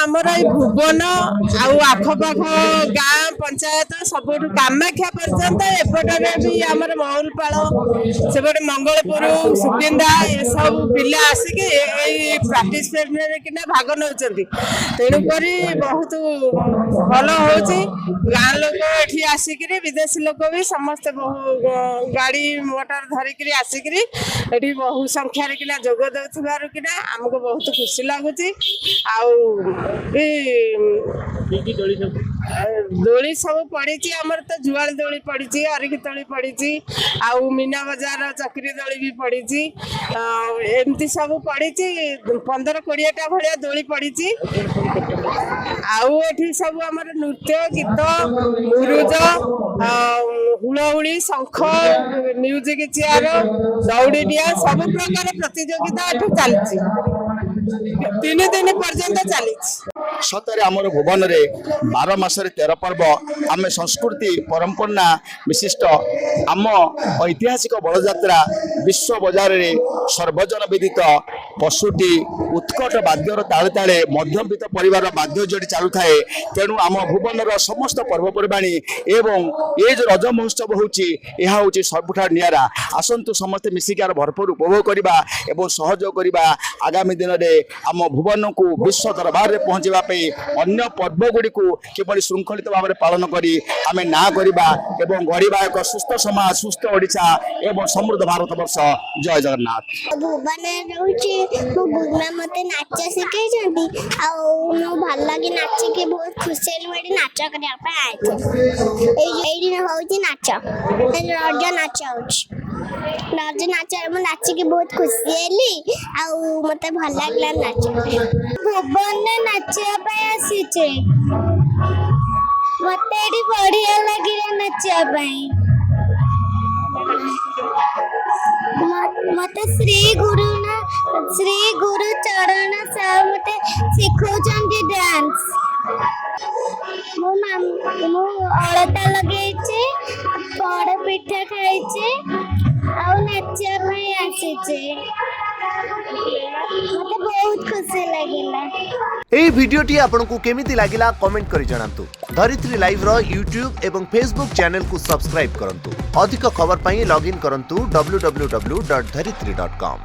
आमर भुवन आखपाख गाँ पंचायत सब कामाख्या पर्यंत एपटे भी आमर महुलपाल सेपटे मंगलपुर सुकिंदा ये सब पिला आसिक पार्टिसिपेट कि भाग नौ तेणुक बहुत भल हो गाँ लोक ये आसिक विदेशी लोक भी समस्ते बहु गाड़ी मोटर धरिकी आसिक बहु संख्यार किना जोग देउथिबारु किना हमको बहुत खुशी लगुच दोली सब पड़ी आमर तो जुआल दोली पड़ी अरिकी दोली पड़ी आउ मीना बजार चक्री दोली भी पड़ी एमती सब पड़ी 15-20टा भाया दोली पड़ी आउ सब आमर नृत्य गीत मुरुज हुलहुली शंख म्यूजिक चेयर दौड़ी डिया सब प्रकार प्रतियोगिता चलती 3 दिन पर्यंत चली सतरे आमर भुवन रे 12 मासरे 13 पर्व आम संस्कृति परंपरा विशिष्ट आम ऐतिहासिक बड़जात्रा विश्व बजार रे सर्वजन विदित पशुटी उत्कट बाद्यर ताले ताले मध्यमवित्त परिवार बाद्य जोड़ी चलु थाए तेणु आम भुवन समस्त पर्वपर्वाणी एवं ये जो रज महोत्सव होची यह होची सबुठा नियारा आसंतु समस्ते मिसिक भरपूर उपभोग करबा एवं सहयोग करबा आगामी दिन रे आम भुवन को विश्व दरबार रे पहुंचवा पे अन्य पर्व गुडी को किबळी श्रृंखलित भाव में पालन करी आमे ना करबा एवं गरीबा एक सुस्थ समाज सुस्थ ओडिशा एवं समृद्ध भारत वर्ष जय जगन्नाथ। भुवन रहउची मो बुना मते नाच सिखै जंदी आ मो भल लागी नाच के बहुत खुशी लुडी नाच करिया पे आइतो एई दिन होउची नाच रज नाच होउची रज नाच म नाच के बहुत खुशी हेली आ मते भल लागला नाच भुवन ने नाचिया पे आसीचे मते एडी बढ़िया लागिला नाचिया पे मते श्री गुरु चरण साहब मते सिखौचंदी डांस मो अलता लगेचे पड़ पिठा खाइचे आ नाचिया पे आसीचे मते बहुत खुशी लागिला। एई भिडियोटी आपनकु केमिति लागिला कमेंट करि जणांतु। धरित्री लाइव रो यूट्यूब एवं फेसबुक चैनल को सब्सक्राइब करंतु। अधिक खबर पई लॉगिन करंतु www.dharitri.com।